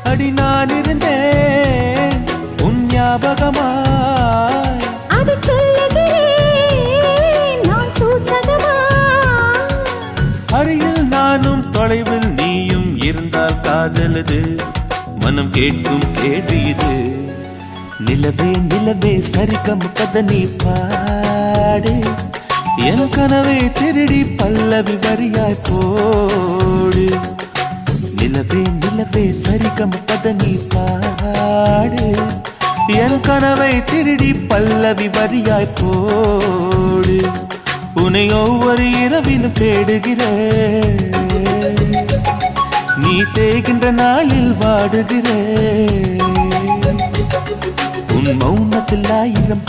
அடி நான் இருந்தேன் உன் ஞாபகமாய், அது சொல்லுகிறேன் நான் சூசகமாய். அருகில் நானும் தொலைவில் நீயும் இருந்தால் காதலது மனம் கேட்கும் கேள்வி இது. நிலவே நிலவே சரிகம் கதனி பாடு, என் கனவை திருடி பல்லவி வரியாய் போடு. நிலவே நிலவே சரிகம் பதனி பாடு, என் கனவை திருடி பல்லவி வரியாய் போடு. உன்னை ஒவ்வொரு இரவிலும் தேடுகிறேன், நீ தேய்கின்ற நாளில் வாடுகிறேன். உன் மௌனத்தில் 1000